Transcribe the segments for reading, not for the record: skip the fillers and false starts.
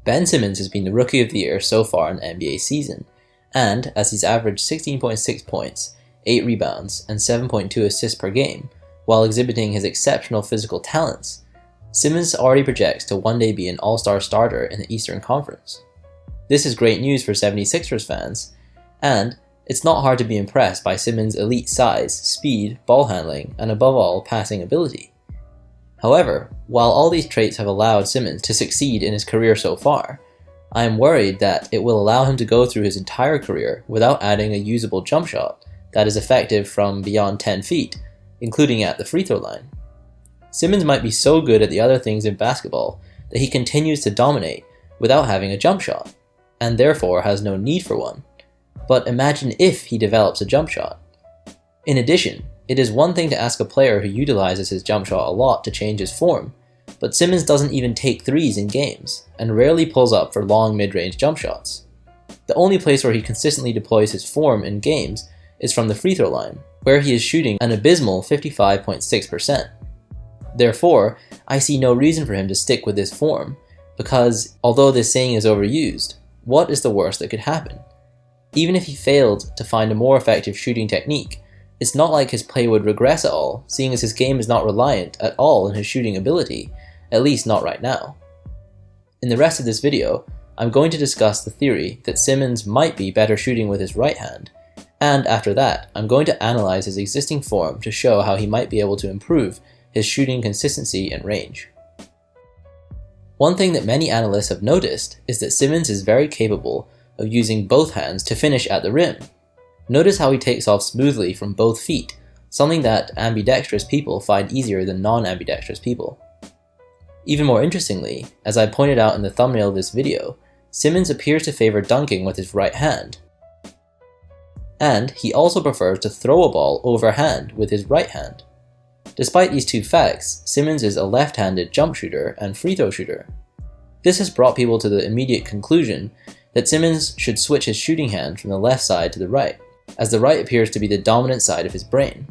Ben Simmons has been the Rookie of the Year so far in the NBA season, and as he's averaged 16.6 points, 8 rebounds, and 7.2 assists per game, while exhibiting his exceptional physical talents, Simmons already projects to one day be an all-star starter in the Eastern Conference. This is great news for 76ers fans, and it's not hard to be impressed by Simmons' elite size, speed, ball handling, and above all, passing ability. However, while all these traits have allowed Simmons to succeed in his career so far, I am worried that it will allow him to go through his entire career without adding a usable jump shot that is effective from beyond 10 feet, including at the free throw line. Simmons might be so good at the other things in basketball that he continues to dominate without having a jump shot, and therefore has no need for one. But imagine if he develops a jump shot. In addition, it is one thing to ask a player who utilizes his jump shot a lot to change his form, but Simmons doesn't even take threes in games, and rarely pulls up for long mid-range jump shots. The only place where he consistently deploys his form in games is from the free throw line, where he is shooting an abysmal 55.6%. Therefore, I see no reason for him to stick with this form, because although this saying is overused, what is the worst that could happen? Even if he failed to find a more effective shooting technique, it's not like his play would regress at all, seeing as his game is not reliant at all on his shooting ability, at least not right now. In the rest of this video, I'm going to discuss the theory that Simmons might be better shooting with his right hand, and after that, I'm going to analyze his existing form to show how he might be able to improve his shooting consistency and range. One thing that many analysts have noticed is that Simmons is very capable of using both hands to finish at the rim. Notice how he takes off smoothly from both feet, something that ambidextrous people find easier than non-ambidextrous people. Even more interestingly, as I pointed out in the thumbnail of this video, Simmons appears to favor dunking with his right hand. And he also prefers to throw a ball overhand with his right hand. Despite these two facts, Simmons is a left-handed jump shooter and free throw shooter. This has brought people to the immediate conclusion that Simmons should switch his shooting hand from the left side to the right, as the right appears to be the dominant side of his brain,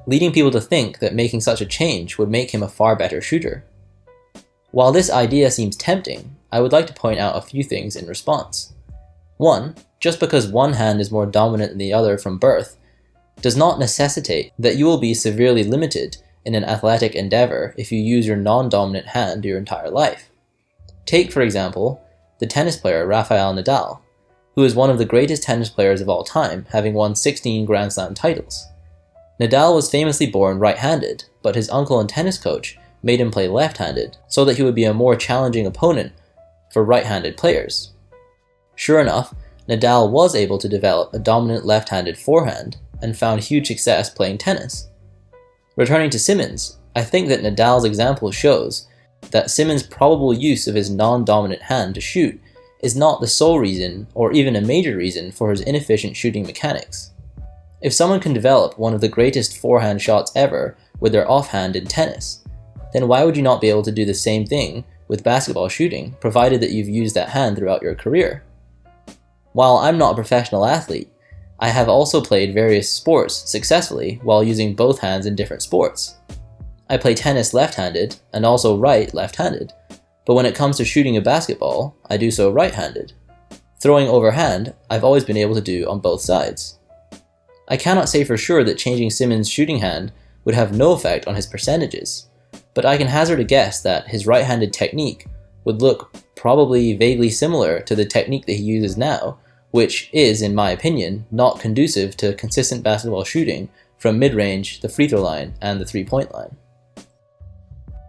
leading people to think that making such a change would make him a far better shooter. While this idea seems tempting, I would like to point out a few things in response. 1. Just because one hand is more dominant than the other from birth, does not necessitate that you will be severely limited in an athletic endeavor if you use your non-dominant hand your entire life. Take, for example, the tennis player Rafael Nadal, who is one of the greatest tennis players of all time, having won 16 Grand Slam titles. Nadal was famously born right-handed, but his uncle and tennis coach made him play left-handed so that he would be a more challenging opponent for right-handed players. Sure enough, Nadal was able to develop a dominant left-handed forehand and found huge success playing tennis. Returning to Simmons, I think that Nadal's example shows that Simmons' probable use of his non-dominant hand to shoot is not the sole reason or even a major reason for his inefficient shooting mechanics. If someone can develop one of the greatest forehand shots ever with their offhand in tennis, then why would you not be able to do the same thing with basketball shooting, provided that you've used that hand throughout your career? While I'm not a professional athlete, I have also played various sports successfully while using both hands in different sports. I play tennis left-handed and also right left-handed, but when it comes to shooting a basketball, I do so right-handed. Throwing overhand, I've always been able to do on both sides. I cannot say for sure that changing Simmons' shooting hand would have no effect on his percentages, but I can hazard a guess that his right-handed technique would look probably vaguely similar to the technique that he uses now, which is, in my opinion, not conducive to consistent basketball shooting from mid-range, the free throw line, and the three-point line.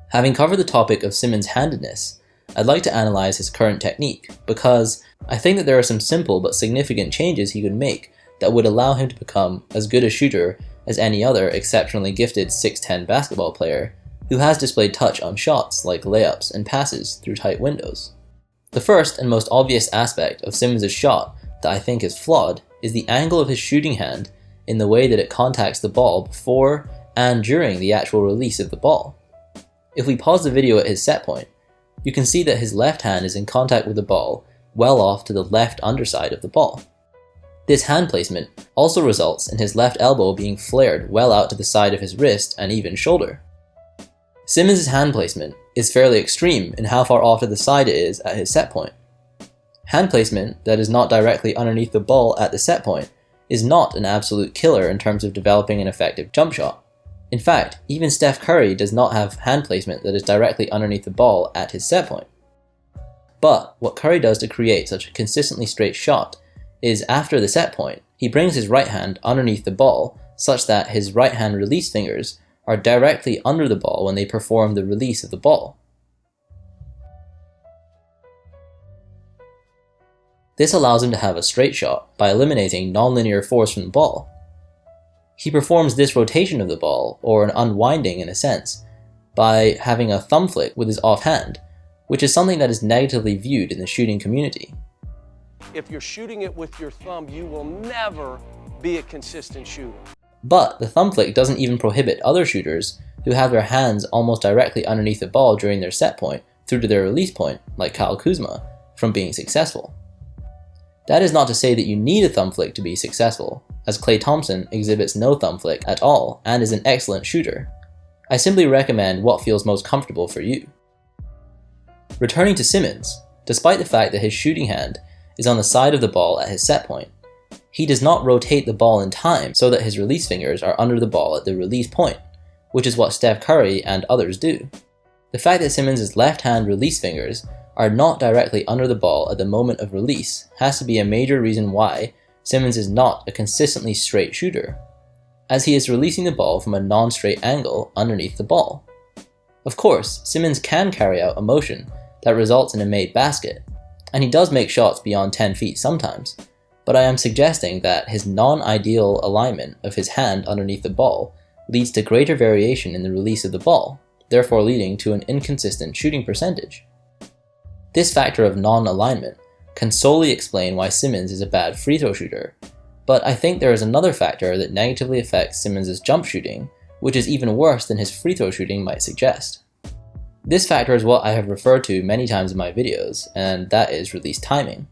Having covered the topic of Simmons' handedness, I'd like to analyze his current technique, because I think that there are some simple but significant changes he could make that would allow him to become as good a shooter as any other exceptionally gifted 6'10" basketball player who has displayed touch on shots like layups and passes through tight windows. The first and most obvious aspect of Simmons' shot that I think is flawed is the angle of his shooting hand in the way that it contacts the ball before and during the actual release of the ball. If we pause the video at his set point, you can see that his left hand is in contact with the ball well off to the left underside of the ball. This hand placement also results in his left elbow being flared well out to the side of his wrist and even shoulder. Simmons' hand placement is fairly extreme in how far off to the side it is at his set point. Hand placement that is not directly underneath the ball at the set point is not an absolute killer in terms of developing an effective jump shot. In fact, even Steph Curry does not have hand placement that is directly underneath the ball at his set point. But what Curry does to create such a consistently straight shot is, after the set point, he brings his right hand underneath the ball such that his right hand release fingers are directly under the ball when they perform the release of the ball. This allows him to have a straight shot by eliminating nonlinear force from the ball. He performs this rotation of the ball, or an unwinding in a sense, by having a thumb flick with his offhand, which is something that is negatively viewed in the shooting community. If you're shooting it with your thumb, you will never be a consistent shooter. But the thumb flick doesn't even prohibit other shooters who have their hands almost directly underneath the ball during their set point through to their release point, like Kyle Kuzma, from being successful. That is not to say that you need a thumb flick to be successful, as Klay Thompson exhibits no thumb flick at all and is an excellent shooter. I simply recommend what feels most comfortable for you. Returning to Simmons, despite the fact that his shooting hand is on the side of the ball at his set point, he does not rotate the ball in time so that his release fingers are under the ball at the release point, which is what Steph Curry and others do. The fact that Simmons' left hand release fingers are not directly under the ball at the moment of release has to be a major reason why Simmons is not a consistently straight shooter, as he is releasing the ball from a non-straight angle underneath the ball. Of course, Simmons can carry out a motion that results in a made basket, and he does make shots beyond 10 feet sometimes, but I am suggesting that his non-ideal alignment of his hand underneath the ball leads to greater variation in the release of the ball, therefore leading to an inconsistent shooting percentage. This factor of non-alignment can solely explain why Simmons is a bad free throw shooter, but I think there is another factor that negatively affects Simmons' jump shooting, which is even worse than his free throw shooting might suggest. This factor is what I have referred to many times in my videos, and that is release timing.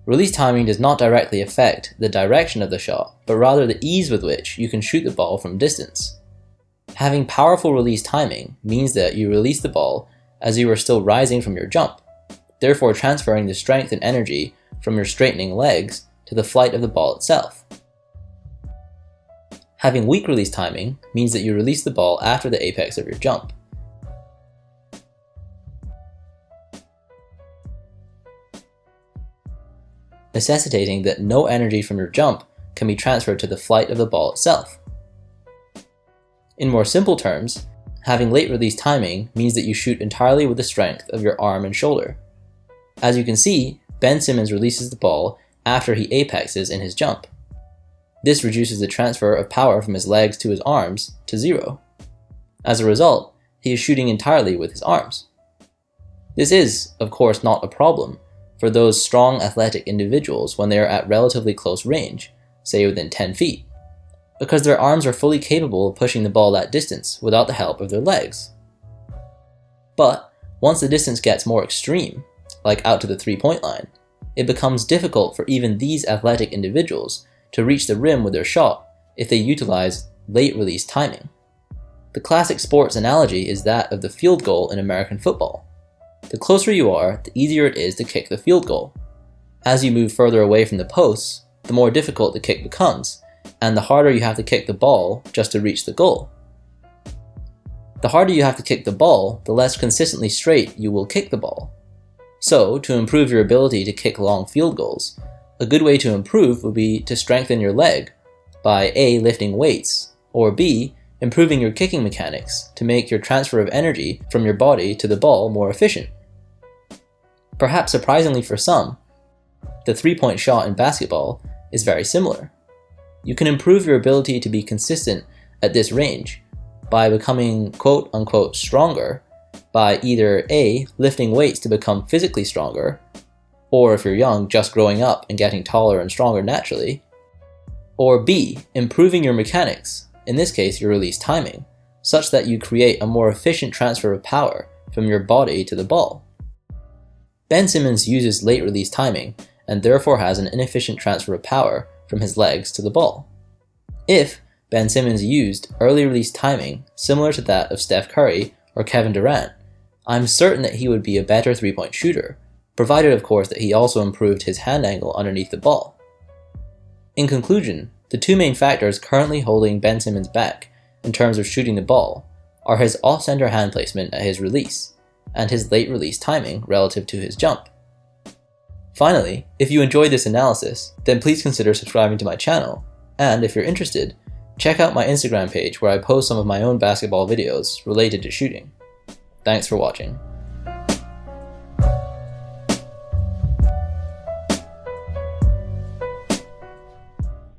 Release timing does not directly affect the direction of the shot, but rather the ease with which you can shoot the ball from distance. Having powerful release timing means that you release the ball as you are still rising from your jump, therefore transferring the strength and energy from your straightening legs to the flight of the ball itself. Having weak release timing means that you release the ball after the apex of your jump. Necessitating that no energy from your jump can be transferred to the flight of the ball itself. In more simple terms, having late release timing means that you shoot entirely with the strength of your arm and shoulder. As you can see, Ben Simmons releases the ball after he apexes in his jump. This reduces the transfer of power from his legs to his arms to zero. As a result, he is shooting entirely with his arms. This is, of course, not a problem for those strong athletic individuals when they are at relatively close range, say within 10 feet, because their arms are fully capable of pushing the ball that distance without the help of their legs. But once the distance gets more extreme, like out to the 3-point line, it becomes difficult for even these athletic individuals to reach the rim with their shot if they utilize late release timing. The classic sports analogy is that of the field goal in American football. The closer you are, the easier it is to kick the field goal. As you move further away from the posts, the more difficult the kick becomes, and the harder you have to kick the ball just to reach the goal. The harder you have to kick the ball, the less consistently straight you will kick the ball. So, to improve your ability to kick long field goals, a good way to improve would be to strengthen your leg by A. lifting weights, or B. improving your kicking mechanics to make your transfer of energy from your body to the ball more efficient. Perhaps surprisingly for some, the 3-point shot in basketball is very similar. You can improve your ability to be consistent at this range by becoming quote-unquote stronger by either A. lifting weights to become physically stronger, or if you're young, just growing up and getting taller and stronger naturally, or B. improving your mechanics, in this case your release timing, such that you create a more efficient transfer of power from your body to the ball. Ben Simmons uses late release timing and therefore has an inefficient transfer of power from his legs to the ball. If Ben Simmons used early release timing similar to that of Steph Curry or Kevin Durant, I'm certain that he would be a better 3-point shooter, provided of course that he also improved his hand angle underneath the ball. In conclusion, the two main factors currently holding Ben Simmons back in terms of shooting the ball are his off-center hand placement at his release, and his late release timing relative to his jump. Finally, if you enjoyed this analysis, then please consider subscribing to my channel, and if you're interested, check out my Instagram page where I post some of my own basketball videos related to shooting. Thanks for watching.